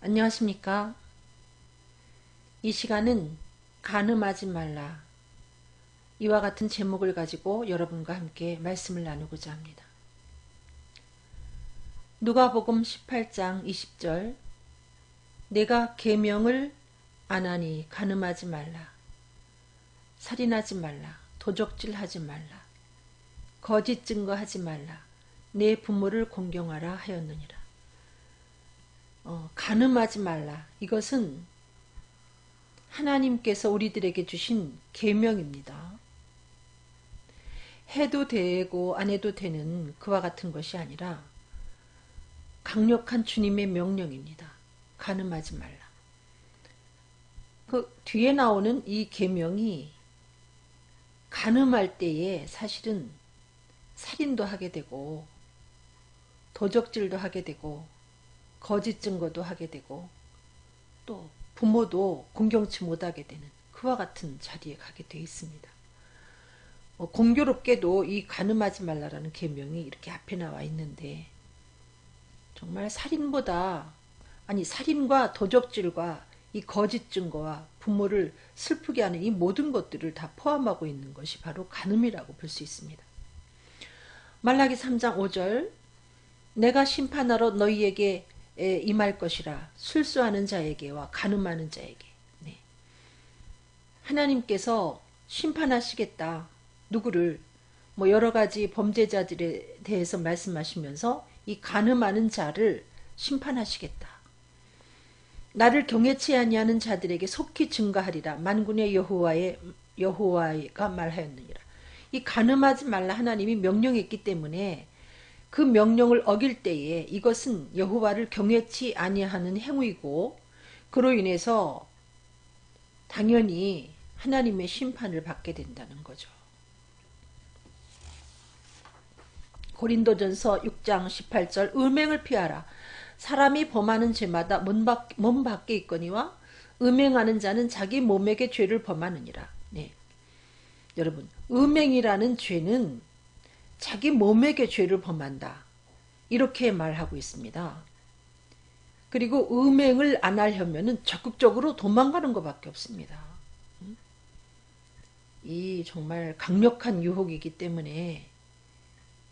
안녕하십니까? 이 시간은 간음하지 말라. 이와 같은 제목을 가지고 여러분과 함께 말씀을 나누고자 합니다. 누가복음 18장 20절 내가 계명을 안 하니 간음하지 말라. 살인하지 말라. 도적질하지 말라. 거짓 증거하지 말라. 내 부모를 공경하라 하였느니라. 간음하지 말라. 이것은 하나님께서 우리들에게 주신 계명입니다. 해도 되고 안 해도 되는 그와 같은 것이 아니라 강력한 주님의 명령입니다. 간음하지 말라. 그 뒤에 나오는 이 계명이 간음할 때에 사실은 살인도 하게 되고 도적질도 하게 되고 거짓 증거도 하게 되고 또 부모도 공경치 못하게 되는 그와 같은 자리에 가게 되어 있습니다. 공교롭게도 이 간음하지 말라라는 계명이 이렇게 앞에 나와 있는데 정말 살인과 도적질과 이 거짓 증거와 부모를 슬프게 하는 이 모든 것들을 다 포함하고 있는 것이 바로 간음이라고 볼 수 있습니다. 말라기 3장 5절 내가 심판하러 너희에게 임할 것이라 술수하는 자에게와 간음하는 자에게. 네. 하나님께서 심판하시겠다. 누구를? 여러 가지 범죄자들에 대해서 말씀하시면서 이 간음하는 자를 심판하시겠다. 나를 경외치 아니하는 자들에게 속히 증거하리라. 만군의 여호와가 말하였느니라. 이 간음하지 말라 하나님이 명령했기 때문에 그 명령을 어길 때에 이것은 여호와를 경외치 아니하는 행위고 그로 인해서 당연히 하나님의 심판을 받게 된다는 거죠. 고린도전서 6장 18절 음행을 피하라. 사람이 범하는 죄마다 몸 밖에 있거니와 음행하는 자는 자기 몸에게 죄를 범하느니라. 네. 여러분, 음행이라는 죄는 자기 몸에게 죄를 범한다. 이렇게 말하고 있습니다. 그리고 음행을 안 하려면 적극적으로 도망가는 것밖에 없습니다. 이 정말 강력한 유혹이기 때문에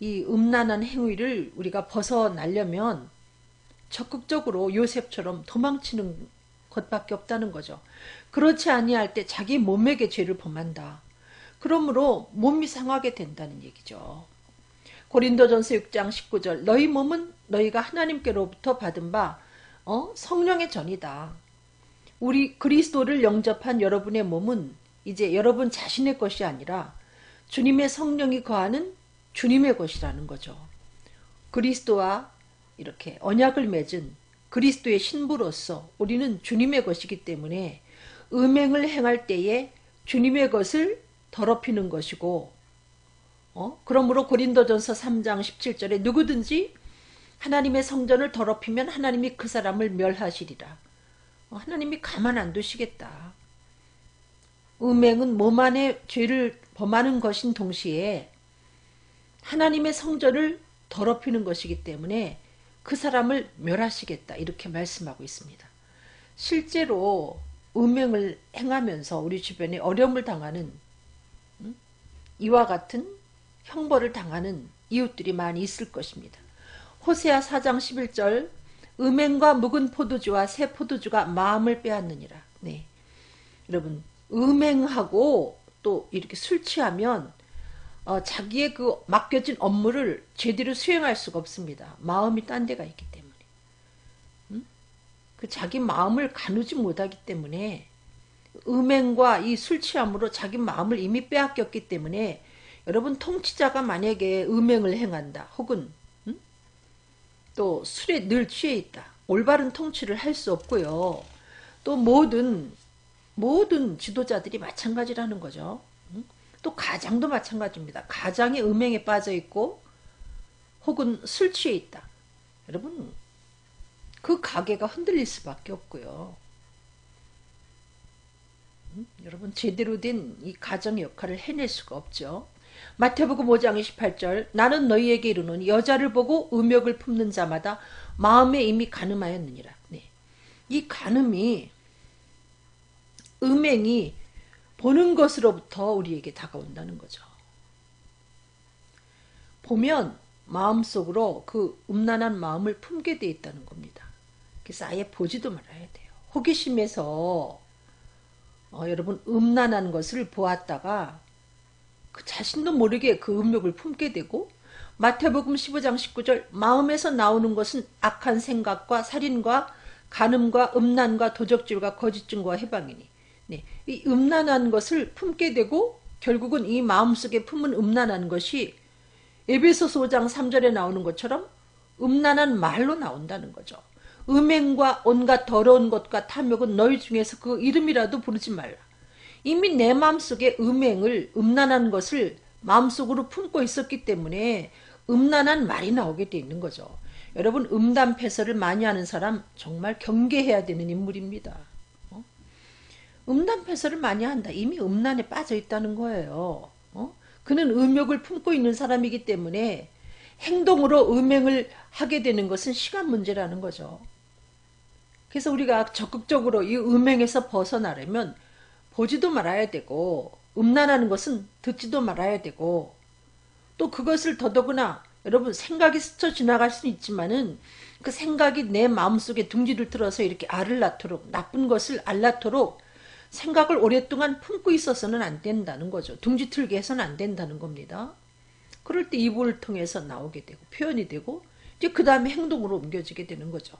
이 음란한 행위를 우리가 벗어나려면 적극적으로 요셉처럼 도망치는 것밖에 없다는 거죠. 그렇지 아니할 때 자기 몸에게 죄를 범한다. 그러므로 몸이 상하게 된다는 얘기죠. 고린도전서 6장 19절 너희 몸은 너희가 하나님께로부터 받은 바 성령의 전이다. 우리 그리스도를 영접한 여러분의 몸은 이제 여러분 자신의 것이 아니라 주님의 성령이 거하는 주님의 것이라는 거죠. 그리스도와 이렇게 언약을 맺은 그리스도의 신부로서 우리는 주님의 것이기 때문에 음행을 행할 때에 주님의 것을 더럽히는 것이고 그러므로 고린도전서 3장 17절에 누구든지 하나님의 성전을 더럽히면 하나님이 그 사람을 멸하시리라. 하나님이 가만 안 두시겠다. 음행은 몸 안에 죄를 범하는 것인 동시에 하나님의 성전을 더럽히는 것이기 때문에 그 사람을 멸하시겠다. 이렇게 말씀하고 있습니다. 실제로 음행을 행하면서 우리 주변에 어려움을 당하는 이와 같은 형벌을 당하는 이웃들이 많이 있을 것입니다. 호세아 4장 11절 음행과 묵은 포도주와 새 포도주가 마음을 빼앗느니라. 네. 여러분 음행하고 또 이렇게 술 취하면 자기의 그 맡겨진 업무를 제대로 수행할 수가 없습니다. 마음이 딴 데가 있기 때문에. 그 자기 마음을 가누지 못하기 때문에 음행과 이 술 취함으로 자기 마음을 이미 빼앗겼기 때문에 여러분 통치자가 만약에 음행을 행한다 혹은 또 술에 늘 취해 있다. 올바른 통치를 할 수 없고요. 또 모든 지도자들이 마찬가지라는 거죠. 또 가장도 마찬가지입니다. 가장이 음행에 빠져 있고 혹은 술 취해 있다. 여러분 그 가게가 흔들릴 수밖에 없고요. 여러분 제대로 된 이 가정의 역할을 해낼 수가 없죠. 마태복음 5장 28절 나는 너희에게 이르노니 여자를 보고 음욕을 품는 자마다 마음에 이미 간음하였느니라. 네. 이 간음이, 음행이 보는 것으로부터 우리에게 다가온다는 거죠. 보면 마음속으로 그 음란한 마음을 품게 돼 있다는 겁니다. 그래서 아예 보지도 말아야 돼요. 호기심에서 여러분 음란한 것을 보았다가 그 자신도 모르게 그 음욕을 품게 되고, 마태복음 15장 19절 마음에서 나오는 것은 악한 생각과 살인과 간음과 음란과 도적질과 거짓 증거와 해방이니, 네, 이 음란한 것을 품게 되고 결국은 이 마음속에 품은 음란한 것이 에베소서 5장 3절에 나오는 것처럼 음란한 말로 나온다는 거죠. 음행과 온갖 더러운 것과 탐욕은 너희 중에서 그 이름이라도 부르지 말라. 이미 내 마음속에 음란한 것을 마음속으로 품고 있었기 때문에 음란한 말이 나오게 돼 있는 거죠. 여러분, 음담패설을 많이 하는 사람 정말 경계해야 되는 인물입니다. 음란패설을 많이 한다. 이미 음란에 빠져 있다는 거예요. 그는 음욕을 품고 있는 사람이기 때문에 행동으로 음행을 하게 되는 것은 시간 문제라는 거죠. 그래서 우리가 적극적으로 이 음행에서 벗어나려면 보지도 말아야 되고, 음란하는 것은 듣지도 말아야 되고, 또 그것을 더더구나 여러분 생각이 스쳐 지나갈 수는 있지만은 그 생각이 내 마음속에 둥지를 틀어서 이렇게 알을 낳도록, 나쁜 것을 알 낳도록 생각을 오랫동안 품고 있어서는 안 된다는 거죠. 둥지 틀게 해서는 안 된다는 겁니다. 그럴 때 입을 통해서 나오게 되고 표현이 되고 이제 그 다음에 행동으로 옮겨지게 되는 거죠.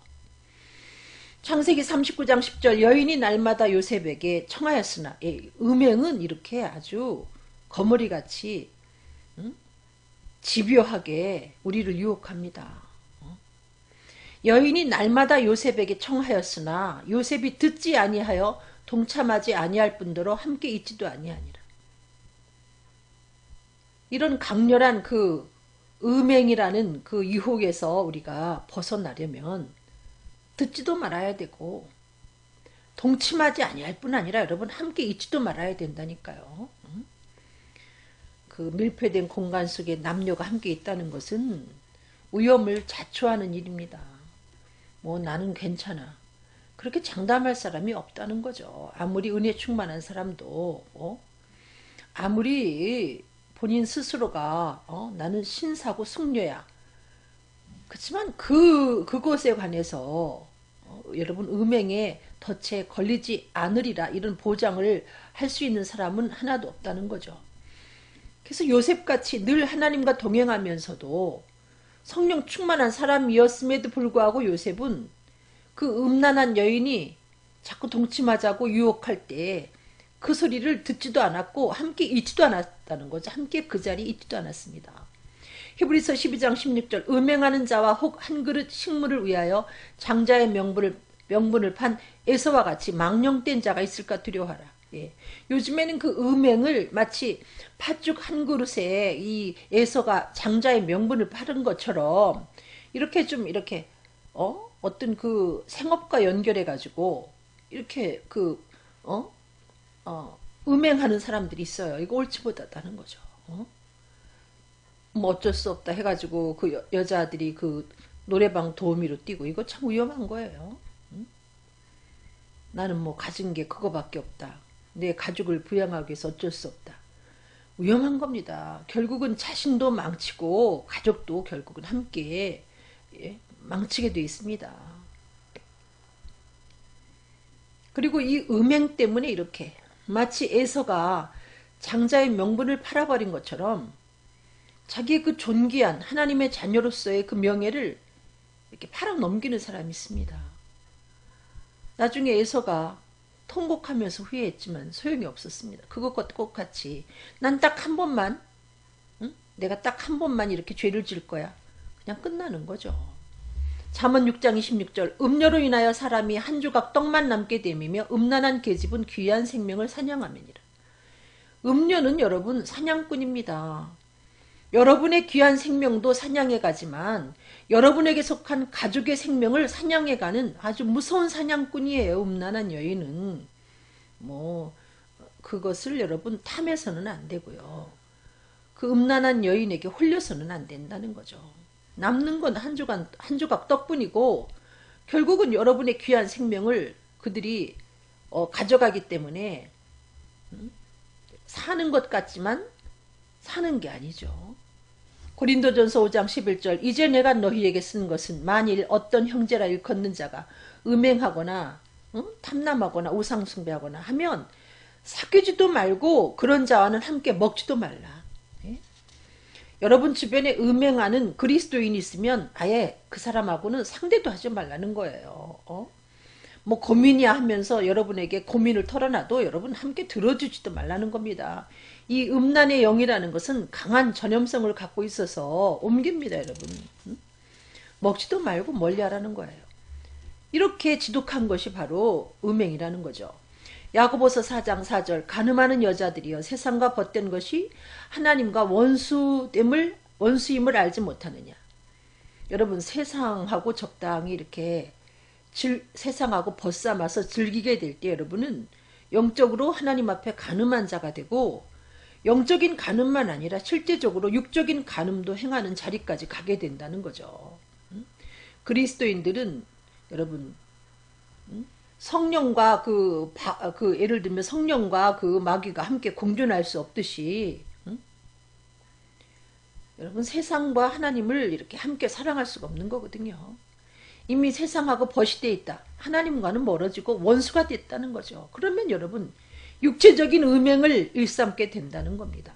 창세기 39장 10절 여인이 날마다 요셉에게 청하였으나, 음행은 이렇게 아주 거머리같이 집요하게 우리를 유혹합니다. 여인이 날마다 요셉에게 청하였으나 요셉이 듣지 아니하여 동참하지 아니할 뿐더러 함께 있지도 아니하니라. 이런 강렬한 그 음행이라는 그 유혹에서 우리가 벗어나려면 듣지도 말아야 되고 동침하지 아니할 뿐 아니라 여러분 함께 있지도 말아야 된다니까요. 그 밀폐된 공간 속에 남녀가 함께 있다는 것은 위험을 자초하는 일입니다. 뭐 나는 괜찮아. 그렇게 장담할 사람이 없다는 거죠. 아무리 은혜 충만한 사람도 아무리 본인 스스로가 나는 신사고 승려야. 그렇지만 그것에 관해서 여러분 음행에 덫에 걸리지 않으리라 이런 보장을 할 수 있는 사람은 하나도 없다는 거죠. 그래서 요셉같이 늘 하나님과 동행하면서도 성령 충만한 사람이었음에도 불구하고 요셉은 그 음란한 여인이 자꾸 동침하자고 유혹할 때 그 소리를 듣지도 않았고 함께 있지도 않았다는 거죠. 함께 그 자리에 있지도 않았습니다. 히브리서 12장 16절 음행하는 자와 혹 한 그릇 식물을 위하여 장자의 명분을 판 에서와 같이 망령된 자가 있을까 두려워하라. 예. 요즘에는 그 음행을 마치 팥죽 한 그릇에 이 에서가 장자의 명분을 파는 것처럼 이렇게 좀 이렇게 어떤 그 생업과 연결해 가지고 이렇게 음행하는 사람들이 있어요. 이거 옳지 못하다는 거죠. 뭐 어쩔 수 없다 해가지고 그 여자들이 그 노래방 도우미로 뛰고 이거 참 위험한 거예요. 나는 뭐 가진 게 그거밖에 없다. 내 가족을 부양하기 위해서 어쩔 수 없다. 위험한 겁니다. 결국은 자신도 망치고 가족도 결국은 함께 망치게 돼 있습니다. 그리고 이 음행 때문에 이렇게 마치 에서가 장자의 명분을 팔아버린 것처럼 자기의 그 존귀한 하나님의 자녀로서의 그 명예를 이렇게 팔아넘기는 사람이 있습니다. 나중에 에서가 통곡하면서 후회했지만 소용이 없었습니다. 그것과 똑같이 난 딱 한 번만 내가 딱 한 번만 이렇게 죄를 질 거야. 그냥 끝나는 거죠. 잠언 6장 26절 음료로 인하여 사람이 한 조각 떡만 남게 됨이며 음란한 계집은 귀한 생명을 사냥함이니라. 음료는 여러분 사냥꾼입니다. 여러분의 귀한 생명도 사냥해 가지만 여러분에게 속한 가족의 생명을 사냥해 가는 아주 무서운 사냥꾼이에요. 음란한 여인은. 뭐 그것을 여러분 탐해서는 안 되고요. 그 음란한 여인에게 홀려서는 안 된다는 거죠. 남는 건 한 조각 떡뿐이고 결국은 여러분의 귀한 생명을 그들이 가져가기 때문에 사는 것 같지만 사는 게 아니죠. 고린도전서 5장 11절 이제 내가 너희에게 쓴 것은 만일 어떤 형제라 일컫는 자가 음행하거나 탐남하거나 우상숭배하거나 하면 사귀지도 말고 그런 자와는 함께 먹지도 말라. 예? 여러분 주변에 음행하는 그리스도인이 있으면 아예 그 사람하고는 상대도 하지 말라는 거예요. 뭐 고민이야 하면서 여러분에게 고민을 털어놔도 여러분 함께 들어주지도 말라는 겁니다. 이 음란의 영이라는 것은 강한 전염성을 갖고 있어서 옮깁니다, 여러분. 먹지도 말고 멀리하라는 거예요. 이렇게 지독한 것이 바로 음행이라는 거죠. 야고보서 4장 4절 가늠하는 여자들이여 세상과 벗된 것이 하나님과 원수임을 알지 못하느냐. 여러분 세상하고 적당히 이렇게 세상하고 벗삼아서 즐기게 될 때 여러분은 영적으로 하나님 앞에 간음한 자가 되고 영적인 간음만 아니라 실제적으로 육적인 간음도 행하는 자리까지 가게 된다는 거죠. 그리스도인들은 여러분 성령과 예를 들면 성령과 그 마귀가 함께 공존할 수 없듯이 여러분 세상과 하나님을 이렇게 함께 사랑할 수가 없는 거거든요. 이미 세상하고 벗이 돼 있다. 하나님과는 멀어지고 원수가 됐다는 거죠. 그러면 여러분 육체적인 음행을 일삼게 된다는 겁니다.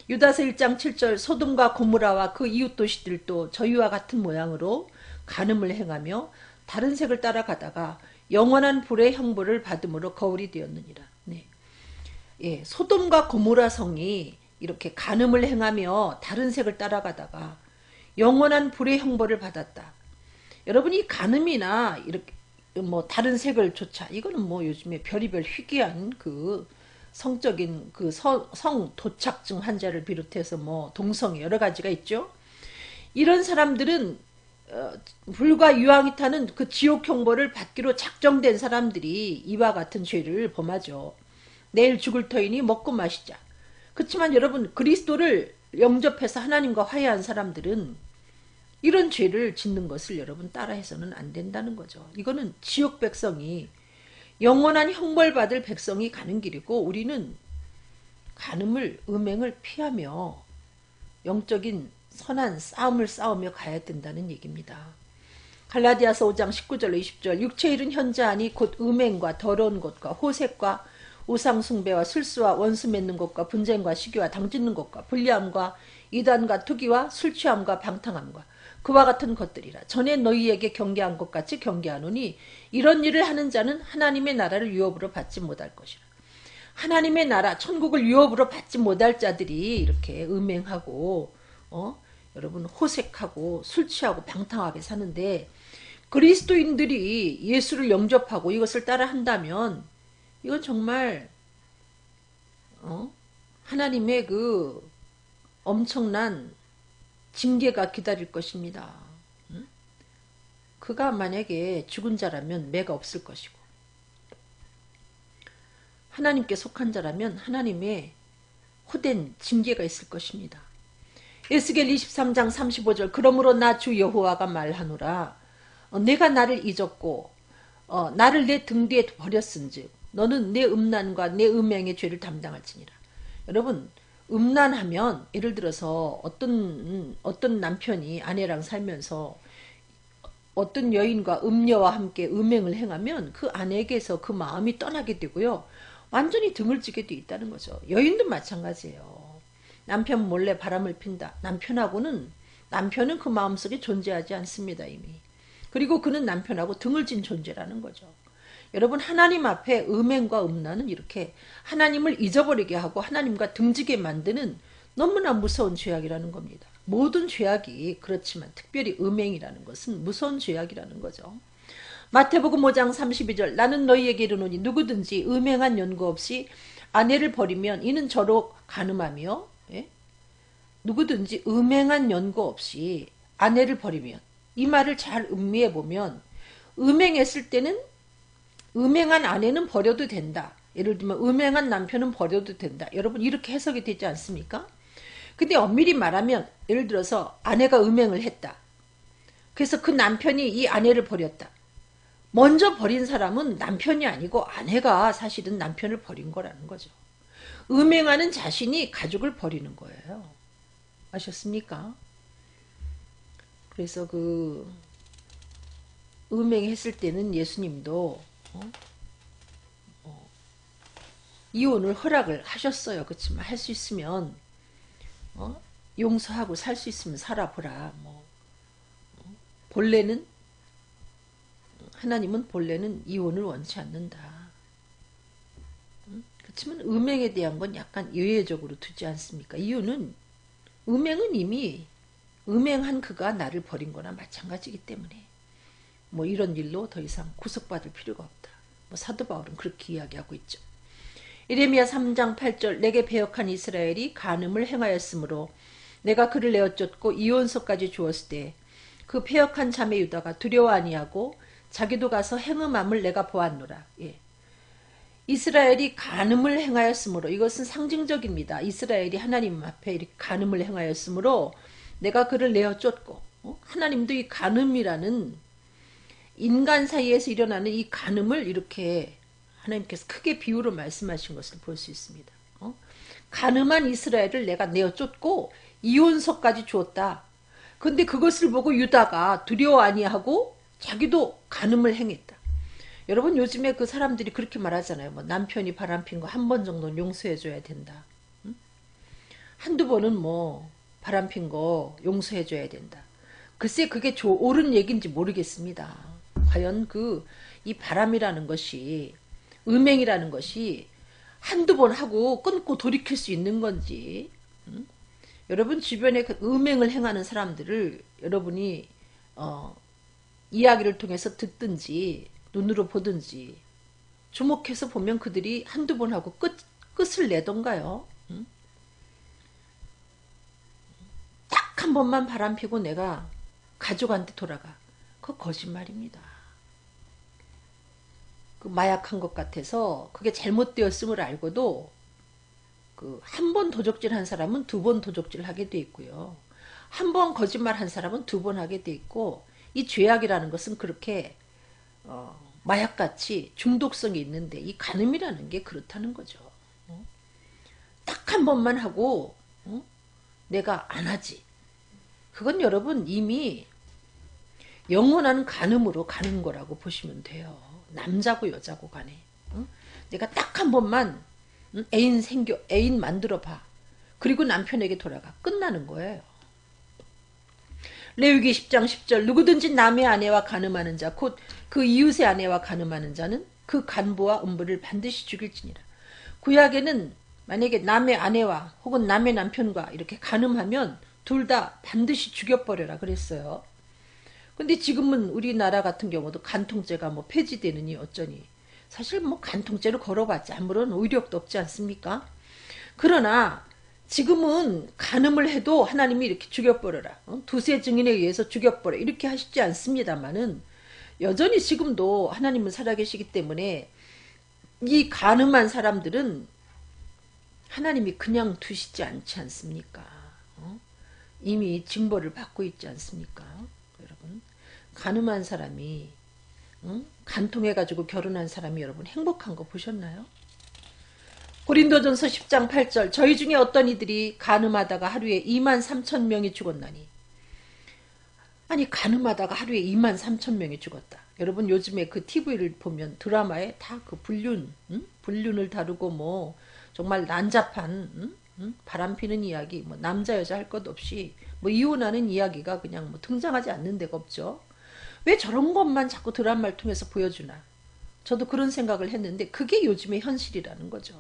유다서 1장 7절 소돔과 고모라와 그 이웃 도시들도 저희와 같은 모양으로 간음을 행하며 다른 색을 따라가다가 영원한 불의 형벌을 받음으로 거울이 되었느니라. 네. 예, 소돔과 고모라 성이 이렇게 간음을 행하며 다른 색을 따라가다가 영원한 불의 형벌을 받았다. 여러분 이 간음이나 이렇게 뭐 다른 색을 조차 이거는 뭐 요즘에 별의별 희귀한 그 성적인 그 성 도착증 환자를 비롯해서 뭐 동성 여러 가지가 있죠. 이런 사람들은 불과 유황이 타는 그 지옥 형벌을 받기로 작정된 사람들이 이와 같은 죄를 범하죠. 내일 죽을 터이니 먹고 마시자. 그렇지만 여러분 그리스도를 영접해서 하나님과 화해한 사람들은 이런 죄를 짓는 것을 여러분 따라해서는 안 된다는 거죠. 이거는 지옥 백성이 영원한 형벌받을 백성이 가는 길이고 우리는 간음을 음행을 피하며 영적인 선한 싸움을 싸우며 가야 된다는 얘기입니다. 갈라디아서 5장 19절로 20절 육체일은 현자하니 곧 음행과 더러운 것과 호색과 우상숭배와 술수와 원수 맺는 것과 분쟁과 시기와 당짓는 것과 불리함과 이단과 투기와 술취함과 방탕함과 그와 같은 것들이라. 전에 너희에게 경계한 것 같이 경계하노니 이런 일을 하는 자는 하나님의 나라를 유업으로 받지 못할 것이라. 하나님의 나라 천국을 유업으로 받지 못할 자들이 이렇게 음행하고 여러분 호색하고 술 취하고 방탕하게 사는데 그리스도인들이 예수를 영접하고 이것을 따라 한다면 이건 정말 하나님의 그 엄청난 징계가 기다릴 것입니다. 그가 만약에 죽은 자라면 매가 없을 것이고 하나님께 속한 자라면 하나님의 호된 징계가 있을 것입니다. 에스겔 23장 35절 그러므로 나 주 여호와가 말하노라 내가 나를 잊었고 나를 내 등 뒤에 버렸은즉 너는 내 음란과 내 음행의 죄를 담당할지니라. 여러분 음란하면 예를 들어서 어떤 남편이 아내랑 살면서 어떤 여인과 음녀와 함께 음행을 행하면 그 아내에게서 그 마음이 떠나게 되고요. 완전히 등을 찌게 돼 있다는 거죠. 여인도 마찬가지예요. 남편 몰래 바람을 핀다. 남편은 그 마음속에 존재하지 않습니다. 이미. 그리고 그는 남편하고 등을 진 존재라는 거죠. 여러분 하나님 앞에 음행과 음란은 이렇게 하나님을 잊어버리게 하고 하나님과 등지게 만드는 너무나 무서운 죄악이라는 겁니다. 모든 죄악이 그렇지만 특별히 음행이라는 것은 무서운 죄악이라는 거죠. 마태복음 5장 32절 나는 너희에게 이르노니 누구든지 음행한 연고 없이 아내를 버리면 이는 저로 간음하며 누구든지 음행한 연고 없이 아내를 버리면 이 말을 잘 음미해 보면 음행했을 때는 음행한 아내는 버려도 된다. 예를 들면 음행한 남편은 버려도 된다. 여러분 이렇게 해석이 되지 않습니까? 근데 엄밀히 말하면 예를 들어서 아내가 음행을 했다. 그래서 그 남편이 이 아내를 버렸다. 먼저 버린 사람은 남편이 아니고 아내가 사실은 남편을 버린 거라는 거죠. 음행하는 자신이 가족을 버리는 거예요. 아셨습니까? 그래서 그 음행했을 때는 예수님도 이혼을 허락을 하셨어요. 그렇지만 할 수 있으면 용서하고 살 수 있으면 살아보라. 본래는 하나님은 본래는 이혼을 원치 않는다. 그렇지만 음행에 대한 건 약간 예외적으로 두지 않습니까? 이유는 음행은 이미 음행한 그가 나를 버린 거나 마찬가지이기 때문에 이런 일로 더 이상 구속받을 필요가 없다. 사도 바울은 그렇게 이야기하고 있죠. 예레미야 3장 8절 내게 배역한 이스라엘이 간음을 행하였으므로 내가 그를 내어 쫓고 이혼서까지 주었을 때 그 패역한 자매 유다가 두려워 아니하고 자기도 가서 행음함을 내가 보았노라. 예. 이스라엘이 간음을 행하였으므로 이것은 상징적입니다. 이스라엘이 하나님 앞에 이렇게 간음을 행하였으므로 내가 그를 내어 쫓고 하나님도 이 간음이라는 인간 사이에서 일어나는 이 간음을 이렇게 하나님께서 크게 비유로 말씀하신 것을 볼 수 있습니다. 간음한 이스라엘을 내가 내어 쫓고 이혼서까지 주었다. 근데 그것을 보고 유다가 두려워 아니하고 자기도 간음을 행했다. 여러분 요즘에 그 사람들이 그렇게 말하잖아요. 남편이 바람핀 거 한 번 정도는 용서해줘야 된다. 한두 번은 바람핀 거 용서해줘야 된다. 글쎄 그게 옳은 얘기인지 모르겠습니다. 과연 이 바람이라는 것이 음행이라는 것이 한두 번 하고 끊고 돌이킬 수 있는 건지 여러분 주변에 그 음행을 행하는 사람들을 여러분이 이야기를 통해서 듣든지 눈으로 보든지 주목해서 보면 그들이 한두 번 하고 끝을 내던가요? 딱 한 번만 바람피고 내가 가족한테 돌아가. 그거 거짓말입니다. 그 마약한 것 같아서 그게 잘못되었음을 알고도 한 번 도적질 한 사람은 두 번 도적질 하게 돼 있고요. 한 번 거짓말 한 사람은 두 번 하게 돼 있고 이 죄악이라는 것은 그렇게 마약같이 중독성이 있는데 이 간음이라는 게 그렇다는 거죠. 딱 한 번만 하고 내가 안 하지. 그건 여러분 이미 영원한 간음으로 가는 거라고 보시면 돼요. 남자고 여자고 간에. 내가 딱 한 번만 애인 만들어 봐. 그리고 남편에게 돌아가. 끝나는 거예요. 레위기 10장 10절 누구든지 남의 아내와 간음하는 자 곧 그 이웃의 아내와 간음하는 자는 그 간부와 음부를 반드시 죽일지니라. 구약에는 만약에 남의 아내와 혹은 남의 남편과 이렇게 간음하면 둘 다 반드시 죽여버려라 그랬어요. 근데 지금은 우리나라 같은 경우도 간통죄가 폐지되느니 어쩌니 사실 간통죄를 걸어봤자 아무런 의력도 없지 않습니까? 그러나 지금은 간음을 해도 하나님이 이렇게 죽여버려라. 두세 증인에 의해서 죽여버려. 이렇게 하시지 않습니다만은 여전히 지금도 하나님은 살아계시기 때문에 이 간음한 사람들은 하나님이 그냥 두시지 않지 않습니까? 이미 징벌을 받고 있지 않습니까? 여러분 간음한 사람이 간통해가지고 결혼한 사람이 여러분 행복한 거 보셨나요? 고린도전서 10장 8절 저희 중에 어떤 이들이 간음하다가 하루에 23,000명이 죽었나니. 아니 간음하다가 하루에 23,000명이 죽었다. 여러분 요즘에 그 TV를 보면 드라마에 다 그 불륜을 다루고 정말 난잡한 바람피는 이야기 남자 여자 할 것 없이 이혼하는 이야기가 그냥 등장하지 않는 데가 없죠. 왜 저런 것만 자꾸 드라마를 통해서 보여주나. 저도 그런 생각을 했는데 그게 요즘의 현실이라는 거죠.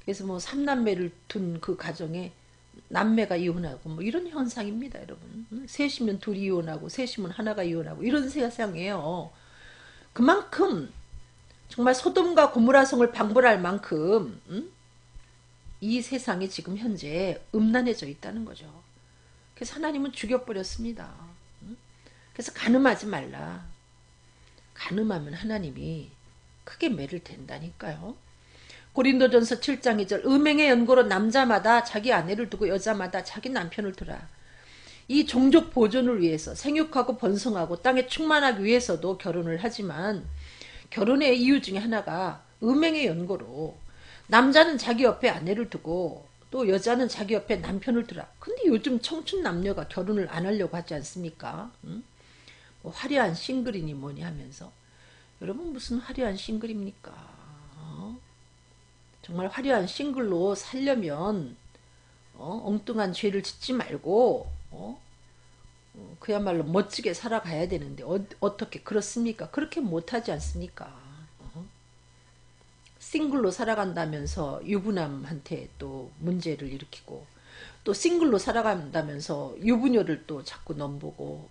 그래서 삼남매를 둔 그 가정에 남매가 이혼하고 이런 현상입니다, 여러분. 셋이면 둘이 이혼하고 셋이면 하나가 이혼하고 이런 세상이에요. 그만큼 정말 소돔과 고모라성을 방불할 만큼 이 세상이 지금 현재 음란해져 있다는 거죠. 그래서 하나님은 죽여버렸습니다. 그래서 간음하지 말라. 간음하면 하나님이 크게 매를 댄다니까요. 고린도전서 7장 2절 음행의 연고로 남자마다 자기 아내를 두고 여자마다 자기 남편을 두라. 이 종족 보존을 위해서 생육하고 번성하고 땅에 충만하기 위해서도 결혼을 하지만 결혼의 이유 중에 하나가 음행의 연고로 남자는 자기 옆에 아내를 두고 또 여자는 자기 옆에 남편을 두라. 근데 요즘 청춘 남녀가 결혼을 안 하려고 하지 않습니까? 응? 뭐 화려한 싱글이니 뭐니 하면서 여러분 무슨 화려한 싱글입니까? 정말 화려한 싱글로 살려면 엉뚱한 죄를 짓지 말고 그야말로 멋지게 살아가야 되는데 어떻게 그렇습니까? 그렇게 못하지 않습니까? 싱글로 살아간다면서 유부남한테 또 문제를 일으키고 또 싱글로 살아간다면서 유부녀를 또 자꾸 넘보고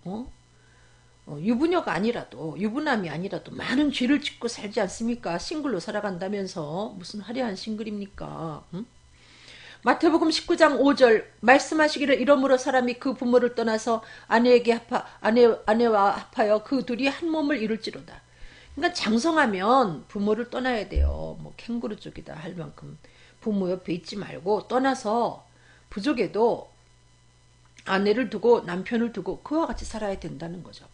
유부녀가 아니라도 유부남이 아니라도 많은 죄를 짓고 살지 않습니까? 싱글로 살아간다면서 무슨 화려한 싱글입니까? 응? 마태복음 19장 5절 말씀하시기를 이러므로 사람이 그 부모를 떠나서 아내와 합하여 그 둘이 한 몸을 이룰지로다. 그러니까 장성하면 부모를 떠나야 돼요. 뭐 캥거루 쪽이다 할 만큼 부모 옆에 있지 말고 떠나서 부족에도 아내를 두고 남편을 두고 그와 같이 살아야 된다는 거죠.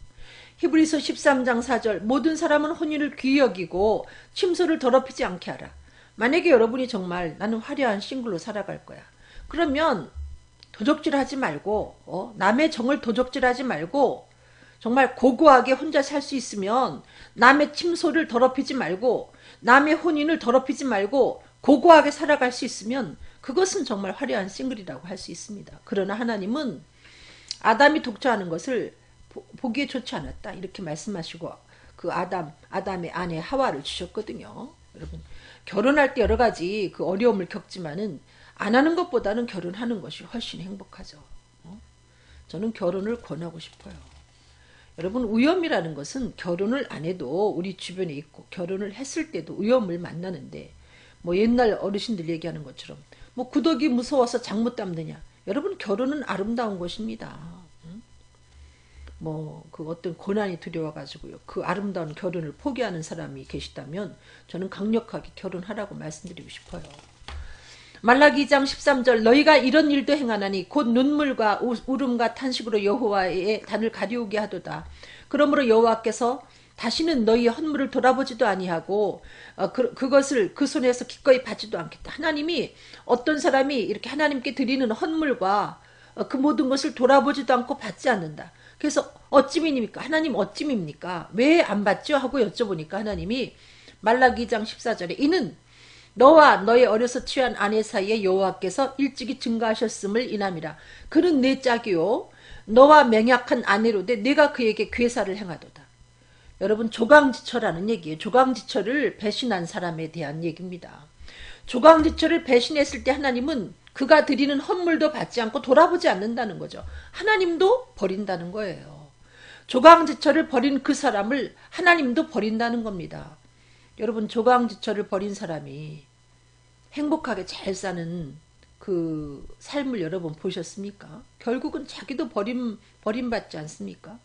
히브리서 13장 4절 모든 사람은 혼인을 귀히 여기고 침소를 더럽히지 않게 하라. 만약에 여러분이 정말 나는 화려한 싱글로 살아갈 거야. 그러면 도적질하지 말고 남의 정을 도적질하지 말고 정말 고고하게 혼자 살 수 있으면 남의 침소를 더럽히지 말고 남의 혼인을 더럽히지 말고 고고하게 살아갈 수 있으면 그것은 정말 화려한 싱글이라고 할 수 있습니다. 그러나 하나님은 아담이 독처하는 것을 보기에 좋지 않았다 이렇게 말씀하시고 그 아담의 아내 하와를 주셨거든요. 여러분 결혼할 때 여러 가지 그 어려움을 겪지만은 안 하는 것보다는 결혼하는 것이 훨씬 행복하죠. 저는 결혼을 권하고 싶어요. 여러분 위험이라는 것은 결혼을 안 해도 우리 주변에 있고 결혼을 했을 때도 위험을 만나는데 뭐 옛날 어르신들 얘기하는 것처럼 뭐 구더기 무서워서 장못 담느냐. 여러분 결혼은 아름다운 것입니다. 뭐 그 어떤 고난이 두려워가지고요. 그 아름다운 결혼을 포기하는 사람이 계시다면 저는 강력하게 결혼하라고 말씀드리고 싶어요. 말라기 2장 13절 너희가 이런 일도 행하나니 곧 눈물과 울음과 탄식으로 여호와의 단을 가리우게 하도다. 그러므로 여호와께서 다시는 너희의 헌물을 돌아보지도 아니하고 그것을 그 손에서 기꺼이 받지도 않겠다. 하나님이 어떤 사람이 이렇게 하나님께 드리는 헌물과 그 모든 것을 돌아보지도 않고 받지 않는다. 그래서 어찌입니까? 하나님 어찌입니까? 왜 안 받죠? 하고 여쭤보니까 하나님이 말라기 2장 14절에 이는 너와 너의 어려서 취한 아내 사이에 여호와께서 일찍이 증가하셨음을 인함이라. 그는 내 짝이요 너와 맹약한 아내로되 내가 그에게 괴사를 행하도다. 여러분 조강지처라는 얘기예요. 조강지처를 배신한 사람에 대한 얘기입니다. 조강지처를 배신했을 때 하나님은 그가 드리는 헌물도 받지 않고 돌아보지 않는다는 거죠. 하나님도 버린다는 거예요. 조강지처를 버린 그 사람을 하나님도 버린다는 겁니다. 여러분 조강지처를 버린 사람이 행복하게 잘 사는 그 삶을 여러분 보셨습니까? 결국은 자기도 버림받지 않습니까?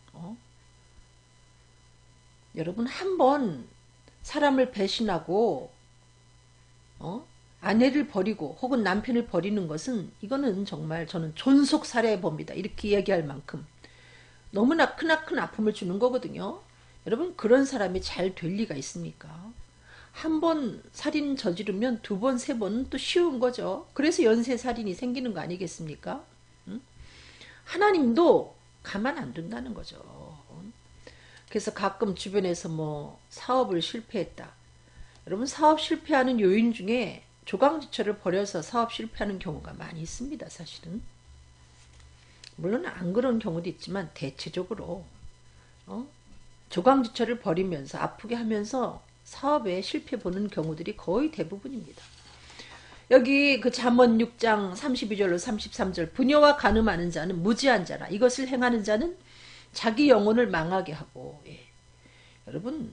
여러분 한번 사람을 배신하고 아내를 버리고 혹은 남편을 버리는 것은 이거는 정말 저는 존속살해범이다 이렇게 얘기할 만큼 너무나 크나큰 아픔을 주는 거거든요. 여러분 그런 사람이 잘 될 리가 있습니까? 한 번 살인 저지르면 두 번, 세 번은 또 쉬운 거죠. 그래서 연쇄살인이 생기는 거 아니겠습니까? 응? 하나님도 가만 안 둔다는 거죠. 그래서 가끔 주변에서 뭐 사업을 실패했다. 여러분 사업 실패하는 요인 중에 조강지처를 버려서 사업 실패하는 경우가 많이 있습니다. 사실은. 물론 안 그런 경우도 있지만 대체적으로 조강지처를 버리면서 아프게 하면서 사업에 실패 보는 경우들이 거의 대부분입니다. 여기 그 잠언 6장 32절로 33절 부녀와 간음하는 자는 무지한 자라 이것을 행하는 자는 자기 영혼을 망하게 하고 여러분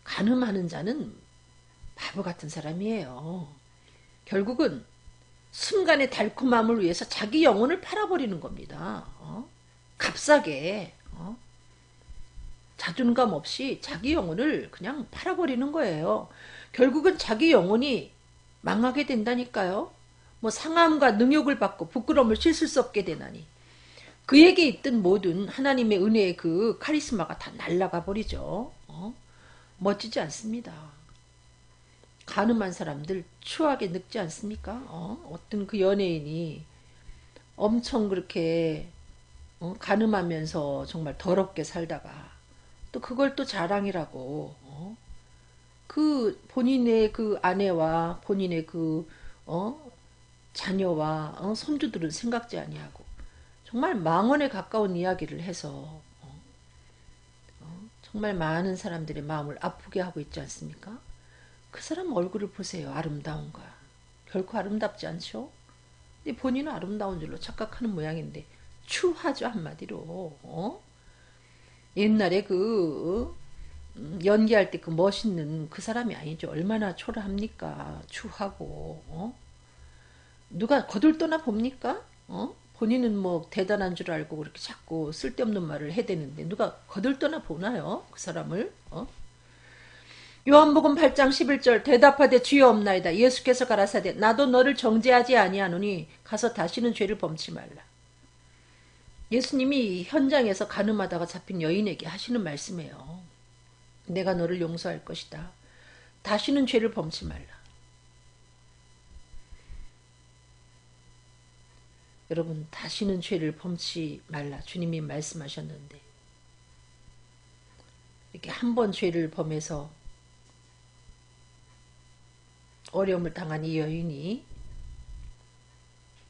간음하는 자는 바보 같은 사람이에요. 결국은 순간의 달콤함을 위해서 자기 영혼을 팔아버리는 겁니다. 값싸게 자존감 없이 자기 영혼을 그냥 팔아버리는 거예요. 결국은 자기 영혼이 망하게 된다니까요. 뭐 상함과 능욕을 받고 부끄러움을 씻을 수 없게 되나니 그에게 있던 모든 하나님의 은혜의 그 카리스마가 다 날아가 버리죠. 멋지지 않습니다. 가늠한 사람들 추하게 늙지 않습니까? 어떤 그 연예인이 엄청 그렇게 가늠하면서 정말 더럽게 살다가 또 그걸 또 자랑이라고 그 본인의 그 아내와 본인의 그 자녀와 손주들은 생각지 아니하고 정말 망언에 가까운 이야기를 해서 정말 많은 사람들의 마음을 아프게 하고 있지 않습니까? 그 사람 얼굴을 보세요. 아름다운가? 결코 아름답지 않죠? 근데 본인은 아름다운 줄로 착각하는 모양인데 추하죠, 한마디로. 옛날에 그 연기할 때 그 멋있는 그 사람이 아니죠. 얼마나 초라합니까? 추하고. 누가 거들떠나 봅니까? 본인은 뭐 대단한 줄 알고 그렇게 자꾸 쓸데없는 말을 해대는데 누가 거들떠나 보나요? 그 사람을? 요한복음 8장 11절 대답하되 주여 없나이다. 예수께서 가라사대 나도 너를 정죄하지 아니하노니 가서 다시는 죄를 범치 말라. 예수님이 현장에서 가늠하다가 잡힌 여인에게 하시는 말씀이에요. 내가 너를 용서할 것이다. 다시는 죄를 범치 말라. 여러분, 다시는 죄를 범치 말라. 주님이 말씀하셨는데 이렇게 한 번 죄를 범해서 어려움을 당한 이 여인이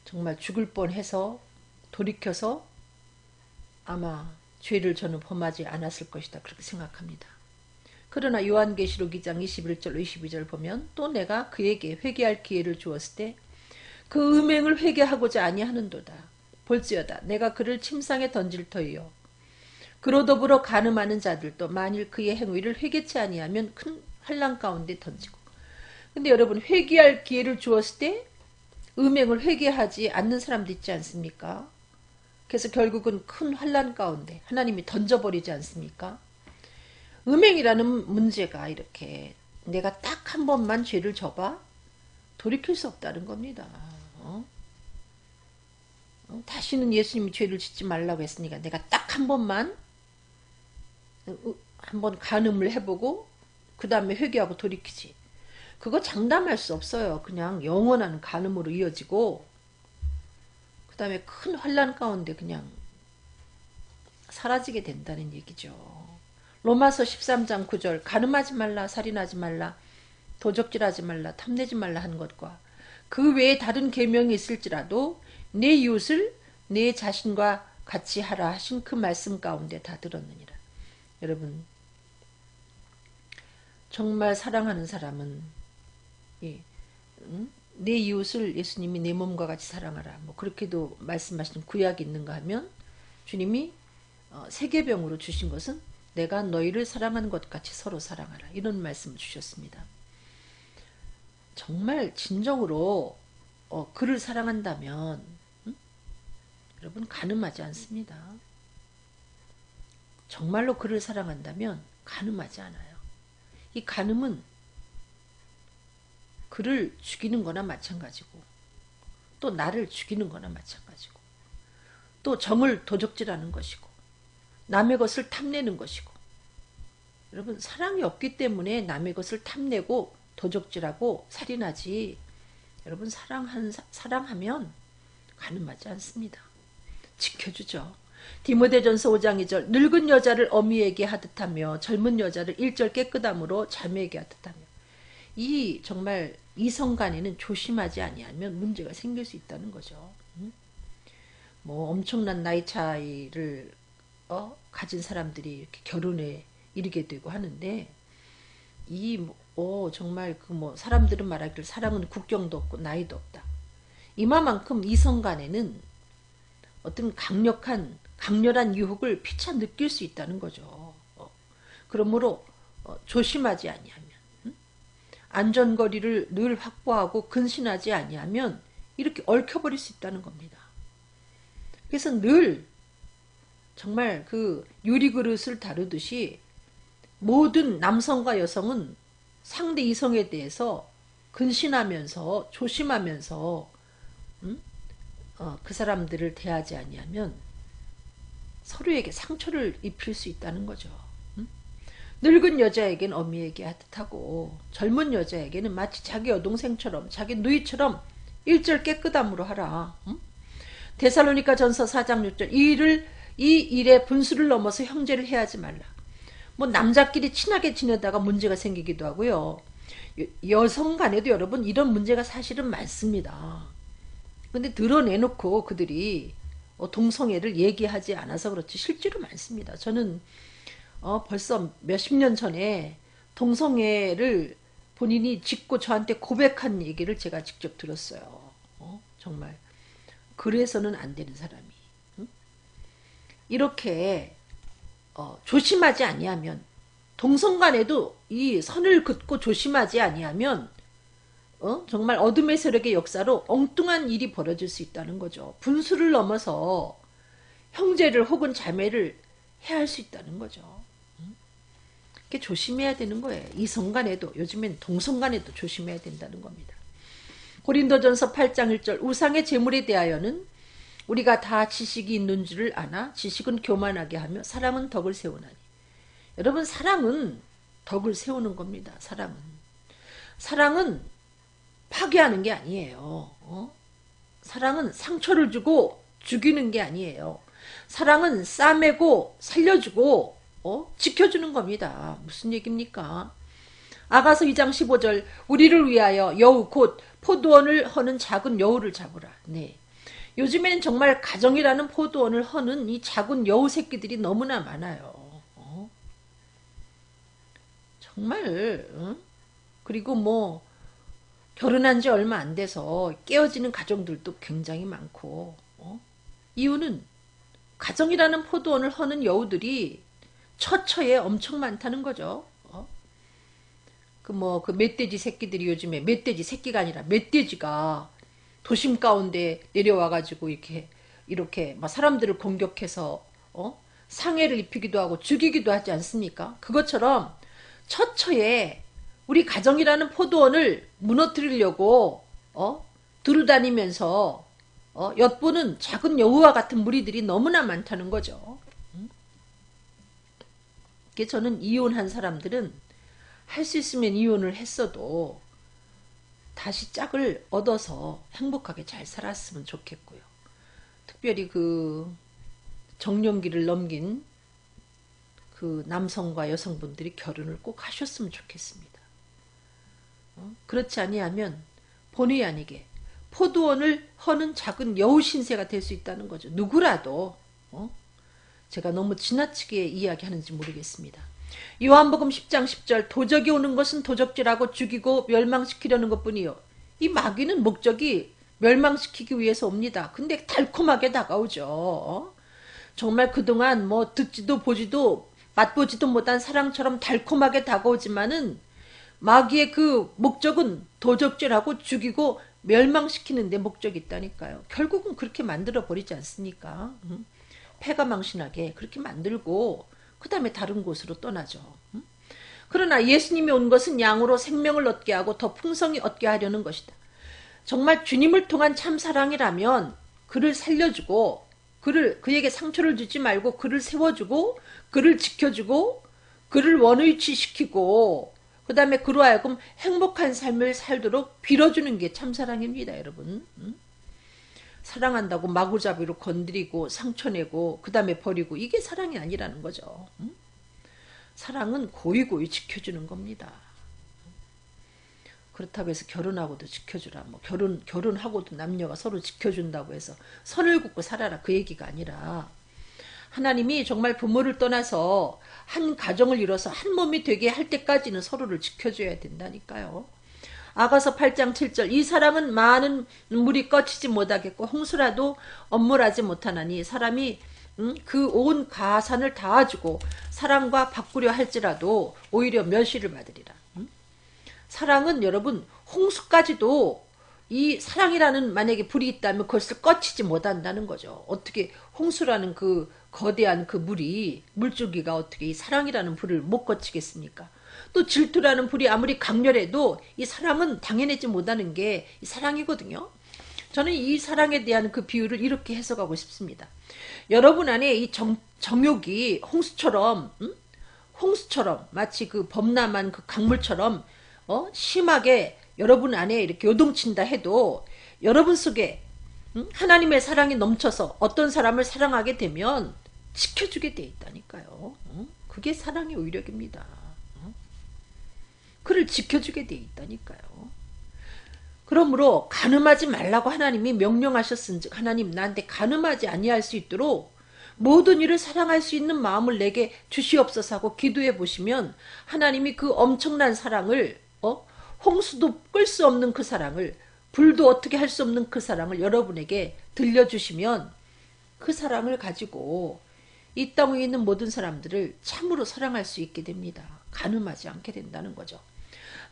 정말 죽을 뻔해서 돌이켜서 아마 죄를 저는 범하지 않았을 것이다. 그렇게 생각합니다. 그러나 요한계시록 2장 21절 22절 보면 또 내가 그에게 회개할 기회를 주었을 때 그 음행을 회개하고자 아니하는도다. 볼지어다 내가 그를 침상에 던질 터이요 그로 더불어 간음하는 자들도 만일 그의 행위를 회개치 아니하면 큰 환난 가운데 던지고. 근데 여러분 회개할 기회를 주었을 때 음행을 회개하지 않는 사람도 있지 않습니까? 그래서 결국은 큰 환난 가운데 하나님이 던져버리지 않습니까? 음행이라는 문제가 이렇게 내가 딱 한 번만 죄를 져봐 돌이킬 수 없다는 겁니다. 다시는 예수님이 죄를 짓지 말라고 했으니까 내가 딱 한 번만 한번 간음을 해보고 그 다음에 회개하고 돌이키지. 그거 장담할 수 없어요. 그냥 영원한 간음으로 이어지고 그 다음에 큰 환난 가운데 그냥 사라지게 된다는 얘기죠. 로마서 13장 9절 간음하지 말라 살인하지 말라 도적질하지 말라 탐내지 말라 하는 것과 그 외에 다른 계명이 있을지라도 내 이웃을 내 자신과 같이 하라 하신 그 말씀 가운데 다 들었느니라. 여러분 정말 사랑하는 사람은 내 이웃을 예수님이 내 몸과 같이 사랑하라 뭐 그렇게도 말씀하시는 구약이 있는가 하면 주님이 세계병으로 주신 것은 내가 너희를 사랑하는 것 같이 서로 사랑하라 이런 말씀을 주셨습니다. 정말 진정으로 그를 사랑한다면 여러분 간음하지 않습니다. 정말로 그를 사랑한다면 간음하지 않아요. 이 간음은 그를 죽이는 거나 마찬가지고 또 나를 죽이는 거나 마찬가지고 또 정을 도적질하는 것이고 남의 것을 탐내는 것이고. 여러분 사랑이 없기 때문에 남의 것을 탐내고 도적질하고 살인하지. 여러분 사랑하면 간음하지 않습니다. 지켜주죠. 디모데전서 5장 2절 늙은 여자를 어미에게 하듯하며 젊은 여자를 일절 깨끗함으로 자매에게 하듯하며. 이 정말 이성간에는 조심하지 아니하면 문제가 생길 수 있다는 거죠. 뭐 엄청난 나이 차이를 가진 사람들이 이렇게 결혼에 이르게 되고 하는데 정말 사람들은 말하기를 사랑은 국경도 없고 나이도 없다. 이마만큼 이성간에는 어떤 강렬한 유혹을 피차 느낄 수 있다는 거죠. 그러므로 조심하지 아니하면 안전거리를 늘 확보하고 근신하지 아니하면 이렇게 얽혀버릴 수 있다는 겁니다. 그래서 늘 정말 그 유리그릇을 다루듯이 모든 남성과 여성은 상대 이성에 대해서 근신하면서 조심하면서 그 사람들을 대하지 아니하면 서로에게 상처를 입힐 수 있다는 거죠. 늙은 여자에겐 어미에게 하듯하고 젊은 여자에게는 마치 자기 여동생처럼 자기 누이처럼 일절 깨끗함으로 하라. 데살로니가 전서 4장 6절 이 일에 분수를 넘어서 형제를 해하지 말라. 뭐 남자끼리 친하게 지내다가 문제가 생기기도 하고요. 여성 간에도 여러분 이런 문제가 사실은 많습니다. 근데 드러내놓고 그들이 동성애를 얘기하지 않아서 그렇지 실제로 많습니다. 저는 벌써 몇십 년 전에 동성애를 본인이 짓고 저한테 고백한 얘기를 제가 직접 들었어요. 정말 그래서는 안 되는 사람이 이렇게 조심하지 아니하면 동성간에도 이 선을 긋고 조심하지 아니하면 정말 어둠의 세력의 역사로 엉뚱한 일이 벌어질 수 있다는 거죠. 분수를 넘어서 형제를 혹은 자매를 해할 수 있다는 거죠. 이렇게 조심해야 되는 거예요. 이성간에도 요즘엔 동성간에도 조심해야 된다는 겁니다. 고린도전서 8장 1절 우상의 제물에 대하여는 우리가 다 지식이 있는 줄을 아나 지식은 교만하게 하며 사랑은 덕을 세우나니. 여러분 사랑은 덕을 세우는 겁니다. 사랑은 파괴하는 게 아니에요. 사랑은 상처를 주고 죽이는 게 아니에요. 사랑은 싸매고 살려주고 지켜주는 겁니다. 무슨 얘기입니까? 아가서 2장 15절 우리를 위하여 여우 곧 포도원을 허는 작은 여우를 잡으라. 네. 요즘에는 정말 가정이라는 포도원을 허는 이 작은 여우 새끼들이 너무나 많아요. 정말 그리고 뭐 결혼한 지 얼마 안 돼서 깨어지는 가정들도 굉장히 많고 이유는 가정이라는 포도원을 허는 여우들이 처처에 엄청 많다는 거죠. 그 멧돼지 새끼들이 요즘에 멧돼지 새끼가 아니라 멧돼지가 도심 가운데 내려와가지고 이렇게 막 사람들을 공격해서 상해를 입히기도 하고 죽이기도 하지 않습니까? 그것처럼 처처에 우리 가정이라는 포도원을 무너뜨리려고 두루다니면서 엿보는 작은 여우와 같은 무리들이 너무나 많다는 거죠. 저는 이혼한 사람들은 할 수 있으면 이혼을 했어도 다시 짝을 얻어서 행복하게 잘 살았으면 좋겠고요. 특별히 그 정년기를 넘긴 그 남성과 여성분들이 결혼을 꼭 하셨으면 좋겠습니다. 그렇지 아니하면 본의 아니게 포도원을 허는 작은 여우 신세가 될 수 있다는 거죠. 누구라도 제가 너무 지나치게 이야기하는지 모르겠습니다. 요한복음 10장 10절 도적이 오는 것은 도적질하고 죽이고 멸망시키려는 것뿐이요. 이 마귀는 목적이 멸망시키기 위해서 옵니다. 근데 달콤하게 다가오죠. 정말 그동안 뭐 듣지도 보지도 맛보지도 못한 사랑처럼 달콤하게 다가오지만은 마귀의 그 목적은 도적질하고 죽이고 멸망시키는 데 목적이 있다니까요. 결국은 그렇게 만들어 버리지 않습니까? 패가 망신하게 그렇게 만들고 그 다음에 다른 곳으로 떠나죠. 그러나 예수님이 온 것은 양으로 생명을 얻게 하고 더 풍성히 얻게 하려는 것이다. 정말 주님을 통한 참 사랑이라면 그를 살려주고 그에게 상처를 주지 말고 그를 세워주고 그를 지켜주고 그를 원위치시키고 그 다음에 그로 하여금 행복한 삶을 살도록 빌어주는 게 참사랑입니다. 여러분. 사랑한다고 마구잡이로 건드리고 상처내고 그 다음에 버리고 이게 사랑이 아니라는 거죠. 사랑은 고이고이 지켜주는 겁니다. 그렇다고 해서 결혼하고도 지켜주라. 뭐 결혼하고도 남녀가 서로 지켜준다고 해서 선을 긋고 살아라. 그 얘기가 아니라 하나님이 정말 부모를 떠나서 한 가정을 이뤄서 한 몸이 되게 할 때까지는 서로를 지켜줘야 된다니까요. 아가서 8장 7절 이 사람은 많은 물이 꺼치지 못하겠고 홍수라도 엄물하지 못하나니 사람이 그 온 가산을 다 주고 사랑과 바꾸려 할지라도 오히려 멸시를 받으리라. 사랑은 여러분 홍수까지도 이 사랑이라는 만약에 불이 있다면 그것을 꺼치지 못한다는 거죠. 어떻게 홍수라는 그 거대한 그 물줄기가 어떻게 이 사랑이라는 불을 못 꺼치겠습니까? 또 질투라는 불이 아무리 강렬해도 이 사랑은 당해내지 못하는 게 이 사랑이거든요. 저는 이 사랑에 대한 그 비유를 이렇게 해석하고 싶습니다. 여러분 안에 이 정욕이 홍수처럼, 홍수처럼 마치 그 범람한 그 강물처럼 심하게 여러분 안에 이렇게 요동친다 해도 여러분 속에 하나님의 사랑이 넘쳐서 어떤 사람을 사랑하게 되면 지켜주게 돼 있다니까요. 그게 사랑의 위력입니다. 그를 지켜주게 돼 있다니까요. 그러므로 간음하지 말라고 하나님이 명령하셨은즉 하나님 나한테 간음하지 아니할 수 있도록 모든 일을 사랑할 수 있는 마음을 내게 주시옵소서 하고 기도해 보시면 하나님이 그 엄청난 사랑을 홍수도 끌 수 없는 그 사랑을 불도 어떻게 할 수 없는 그 사랑을 여러분에게 들려주시면 그 사랑을 가지고 이 땅 위에 있는 모든 사람들을 참으로 사랑할 수 있게 됩니다. 간음하지 않게 된다는 거죠.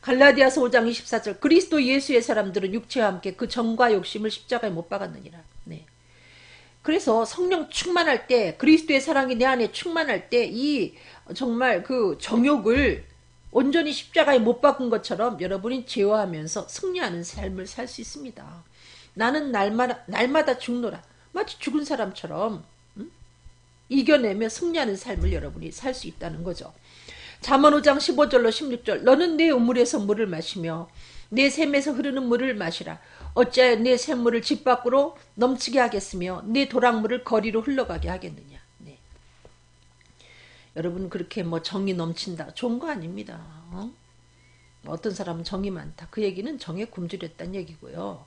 갈라디아서 5장 24절 그리스도 예수의 사람들은 육체와 함께 그 정과 욕심을 십자가에 못 박았느니라. 네. 그래서 성령 충만할 때 그리스도의 사랑이 내 안에 충만할 때 이 정말 그 정욕을 온전히 십자가에 못 박은 것처럼 여러분이 제어하면서 승리하는 삶을 살 수 있습니다. 나는 날마다 죽노라. 마치 죽은 사람처럼 이겨내며 승리하는 삶을 여러분이 살 수 있다는 거죠. 잠언 5장 15절로 16절 너는 내 우물에서 물을 마시며 내 샘에서 흐르는 물을 마시라. 어찌하여 내 샘물을 집 밖으로 넘치게 하겠으며 내 도랑물을 거리로 흘러가게 하겠느냐. 네. 여러분 그렇게 뭐 정이 넘친다 좋은 거 아닙니다. 어떤 사람은 정이 많다. 그 얘기는 정에 굶주렸다는 얘기고요.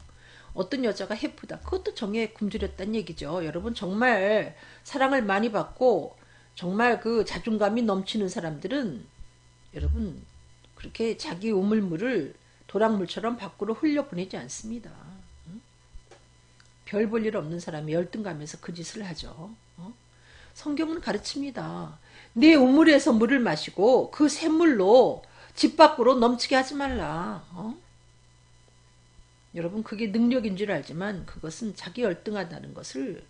어떤 여자가 해프다. 그것도 정에 굶주렸다는 얘기죠. 여러분 정말 사랑을 많이 받고 정말 그 자존감이 넘치는 사람들은 여러분 그렇게 자기 우물물을 도랑물처럼 밖으로 흘려보내지 않습니다. 별 볼 일 없는 사람이 열등감에서 그 짓을 하죠. 성경은 가르칩니다. 내 우물에서 물을 마시고 그 샘물로 집 밖으로 넘치게 하지 말라. 여러분 그게 능력인 줄 알지만 그것은 자기 열등하다는 것을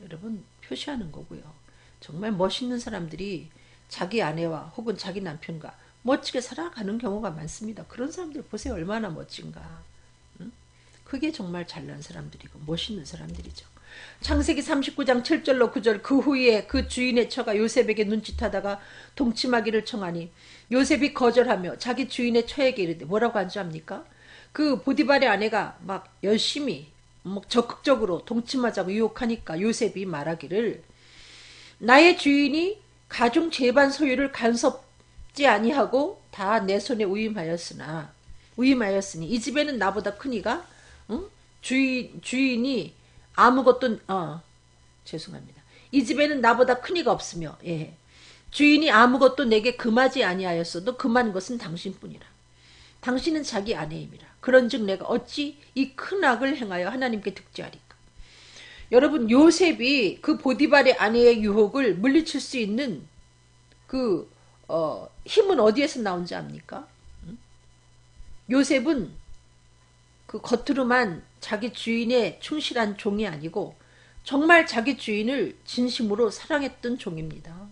여러분 표시하는 거고요. 정말 멋있는 사람들이 자기 아내와 혹은 자기 남편과 멋지게 살아가는 경우가 많습니다. 그런 사람들 보세요. 얼마나 멋진가. 그게 정말 잘난 사람들이고 멋있는 사람들이죠. 창세기 39장 7절로 9절 그 후에 그 주인의 처가 요셉에게 눈짓하다가 동침하기를 청하니 요셉이 거절하며 자기 주인의 처에게 이르되 뭐라고 한 줄 압니까? 그 보디발의 아내가 막 열심히 적극적으로 동침하자고 유혹하니까 요셉이 말하기를 나의 주인이 가중 제반 소유를 간섭지 아니하고 다 내 손에 위임하였으니 이 집에는 나보다 크니가 주인이 아무것도 죄송합니다. 이 집에는 나보다 크니가 없으며 주인이 아무것도 내게 금하지 아니하였어도 금한 것은 당신뿐이라. 당신은 자기 아내임이라. 그런즉 내가 어찌 이 큰 악을 행하여 하나님께 득죄하리까. 여러분 요셉이 그 보디발의 아내의 유혹을 물리칠 수 있는 그 힘은 어디에서 나온지 압니까? 요셉은 그 겉으로만 자기 주인의 충실한 종이 아니고 정말 자기 주인을 진심으로 사랑했던 종입니다.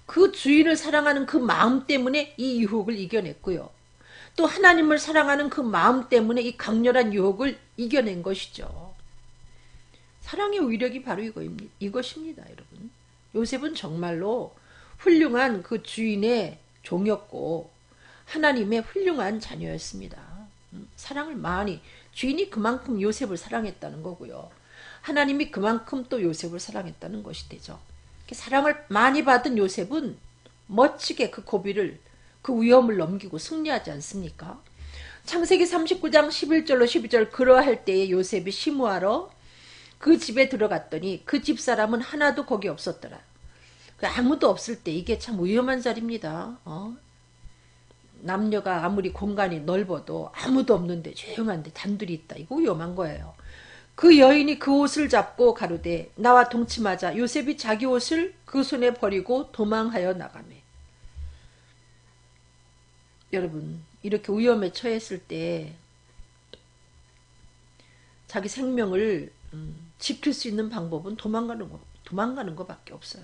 그 주인을 사랑하는 그 마음 때문에 이 유혹을 이겨냈고요. 또 하나님을 사랑하는 그 마음 때문에 이 강렬한 유혹을 이겨낸 것이죠. 사랑의 위력이 바로 이것입니다, 여러분. 요셉은 정말로 훌륭한 그 주인의 종이었고 하나님의 훌륭한 자녀였습니다. 사랑을 많이 주인이 그만큼 요셉을 사랑했다는 거고요. 하나님이 그만큼 또 요셉을 사랑했다는 것이 되죠. 사랑을 많이 받은 요셉은 멋지게 그 고비를 그 위험을 넘기고 승리하지 않습니까? 창세기 39장 11절로 12절 그러할 때에 요셉이 시무하러 그 집에 들어갔더니 그 집사람은 하나도 거기 없었더라. 아무도 없을 때 이게 참 위험한 자리입니다. 남녀가 아무리 공간이 넓어도 아무도 없는데 조용한데 단둘이 있다. 이거 위험한 거예요. 그 여인이 그 옷을 잡고 가로되 나와 동침하자. 요셉이 자기 옷을 그 손에 버리고 도망하여 나가매. 여러분 이렇게 위험에 처했을 때 자기 생명을 지킬 수 있는 방법은 도망가는 것밖에 없어요.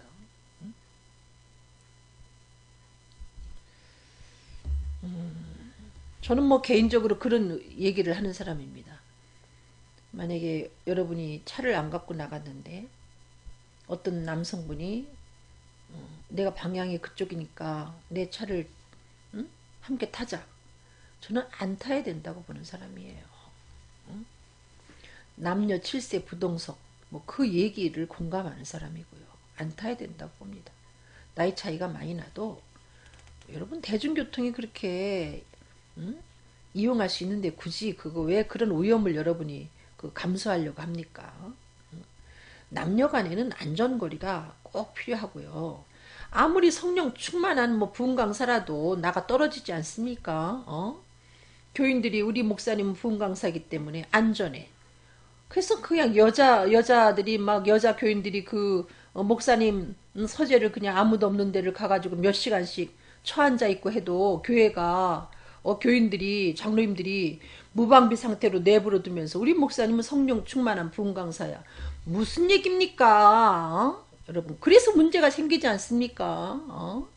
저는 뭐 개인적으로 그런 얘기를 하는 사람입니다. 만약에 여러분이 차를 안 갖고 나갔는데 어떤 남성분이 내가 방향이 그쪽이니까 내 차를 응? 함께 타자. 저는 안 타야 된다고 보는 사람이에요. 응? 남녀 7세 부동석 뭐 그 얘기를 공감하는 사람이고요. 안 타야 된다고 봅니다. 나이 차이가 많이 나도 여러분 대중교통이 그렇게 응? 이용할 수 있는데 굳이 그거 왜 그런 위험을 여러분이 감수하려고 합니까? 남녀 간에는 안전거리가 꼭 필요하고요. 아무리 성령 충만한 뭐 부흥 강사라도 나가 떨어지지 않습니까? 교인들이 우리 목사님은 부흥 강사이기 때문에 안전해. 그래서 그냥 여자들이 막 여자 교인들이 목사님 서재를 그냥 아무도 없는 데를 가가지고 몇 시간씩 처앉아 있고 해도 교회가 교인들이 장로님들이 무방비 상태로 내버려 두면서 우리 목사님은 성령 충만한 부흥 강사야. 무슨 얘기입니까? 여러분 그래서 문제가 생기지 않습니까?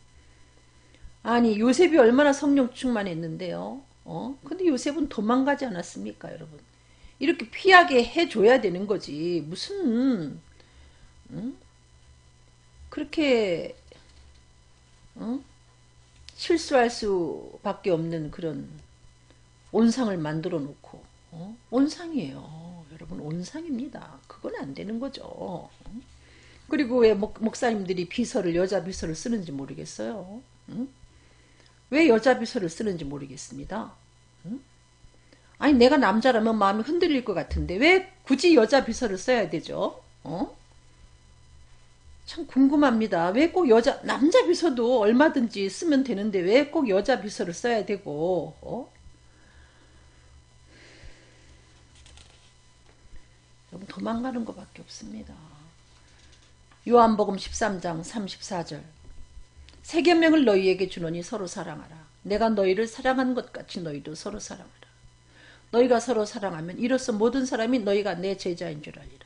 아니 요셉이 얼마나 성령 충만했는데요. 근데 요셉은 도망가지 않았습니까, 여러분? 이렇게 피하게 해줘야 되는 거지. 무슨 그렇게 실수할 수밖에 없는 그런 온상을 만들어 놓고 온상이에요. 여러분 온상입니다. 그건 안 되는 거죠. 그리고 왜 목사님들이 비서를 여자 비서를 쓰는지 모르겠어요. 왜 여자 비서를 쓰는지 모르겠습니다. 아니 내가 남자라면 마음이 흔들릴 것 같은데 왜 굳이 여자 비서를 써야 되죠? 참 궁금합니다. 왜 꼭 남자 비서도 얼마든지 쓰면 되는데 왜 꼭 여자 비서를 써야 되고, 여러분 도망가는 것밖에 없습니다. 요한복음 13장 34절. 새 계명을 너희에게 주노니 서로 사랑하라. 내가 너희를 사랑한 것 같이 너희도 서로 사랑하라. 너희가 서로 사랑하면 이로써 모든 사람이 너희가 내 제자인 줄 알리라.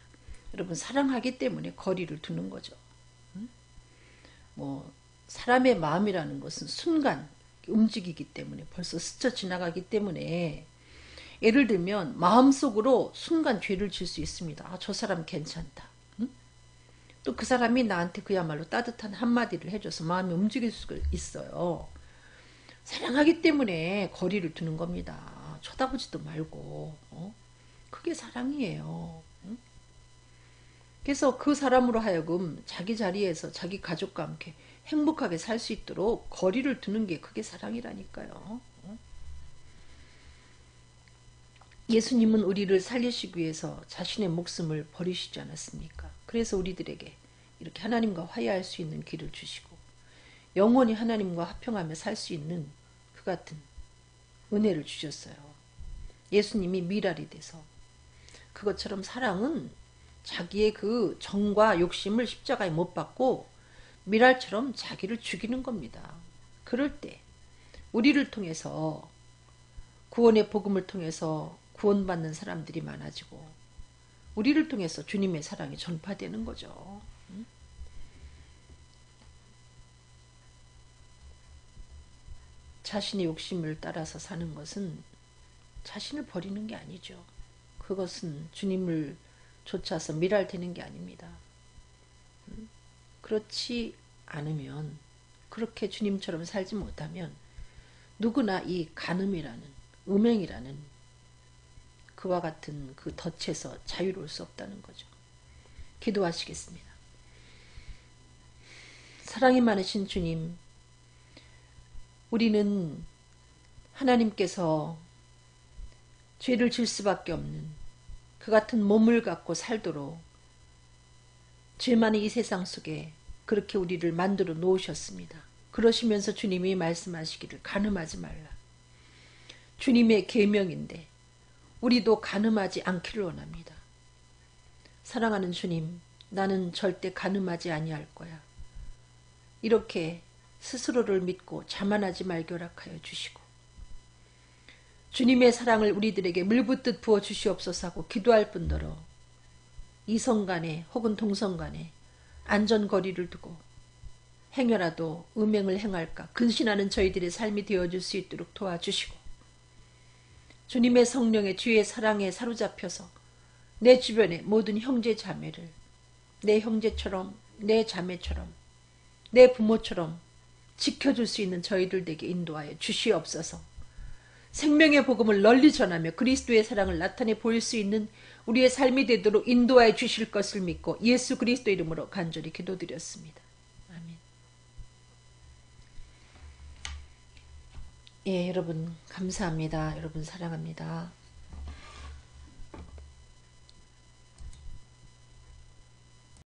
여러분 사랑하기 때문에 거리를 두는 거죠. 뭐 사람의 마음이라는 것은 순간 움직이기 때문에 벌써 스쳐 지나가기 때문에 예를 들면 마음속으로 순간 죄를 질 수 있습니다. 아, 저 사람 괜찮다. 또 그 사람이 나한테 그야말로 따뜻한 한마디를 해줘서 마음이 움직일 수가 있어요. 사랑하기 때문에 거리를 두는 겁니다. 쳐다보지도 말고. 그게 사랑이에요. 그래서 그 사람으로 하여금 자기 자리에서 자기 가족과 함께 행복하게 살 수 있도록 거리를 두는 게 그게 사랑이라니까요. 예수님은 우리를 살리시기 위해서 자신의 목숨을 버리시지 않았습니까? 그래서 우리들에게 이렇게 하나님과 화해할 수 있는 길을 주시고 영원히 하나님과 화평하며 살 수 있는 그 같은 은혜를 주셨어요. 예수님이 미랄이 돼서. 그것처럼 사랑은 자기의 그 정과 욕심을 십자가에 못 박고 미랄처럼 자기를 죽이는 겁니다. 그럴 때 우리를 통해서 구원의 복음을 통해서 구원받는 사람들이 많아지고 우리를 통해서 주님의 사랑이 전파되는 거죠. 자신의 욕심을 따라서 사는 것은 자신을 버리는 게 아니죠. 그것은 주님을 쫓아서 미랄되는 게 아닙니다. 그렇지 않으면 그렇게 주님처럼 살지 못하면 누구나 이 간음이라는 음행이라는 그와 같은 그 덫에서 자유로울 수 없다는 거죠. 기도하시겠습니다. 사랑이 많으신 주님, 우리는 하나님께서 죄를 질 수밖에 없는 그 같은 몸을 갖고 살도록 죄 많은 이 세상 속에 그렇게 우리를 만들어 놓으셨습니다. 그러시면서 주님이 말씀하시기를 간음하지 말라. 주님의 계명인데 우리도 간음하지 않기를 원합니다. 사랑하는 주님, 나는 절대 간음하지 아니할 거야. 이렇게 스스로를 믿고 자만하지 말게 허락하여 주시고 주님의 사랑을 우리들에게 물붓듯 부어 주시옵소서 하고 기도할 뿐더러 이성간에 혹은 동성간에 안전거리를 두고 행여라도 음행을 행할까 근신하는 저희들의 삶이 되어줄 수 있도록 도와주시고 주님의 성령의 주의 사랑에 사로잡혀서 내 주변의 모든 형제 자매를 내 형제처럼, 내 자매처럼, 내 부모처럼 지켜줄 수 있는 저희들에게 인도하여 주시옵소서. 생명의 복음을 널리 전하며 그리스도의 사랑을 나타내 보일 수 있는 우리의 삶이 되도록 인도하여 주실 것을 믿고 예수 그리스도 이름으로 간절히 기도드렸습니다. 아멘. 예, 여러분 감사합니다. 여러분 사랑합니다.